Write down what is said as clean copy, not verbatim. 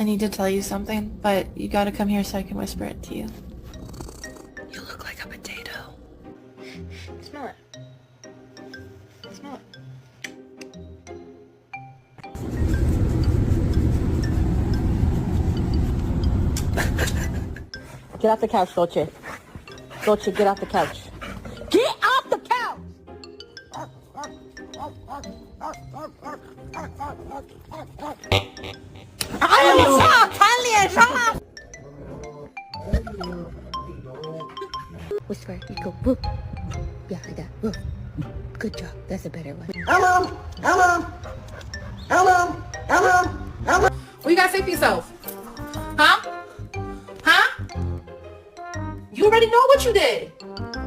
need to tell you something, but you gotta come here so I can whisper it to you. You look like a potato. Smell it. Smell it. Get off the couch, Dolce. Dolce, get off the couch. Get off the couch! Whisper, you go whoop. Yeah, like that. Whoop. Good job. That's a better one. Hello! Hello! Hello! Hello! Hello! What you gotta say for yourself? Huh? Huh? You already know what you did.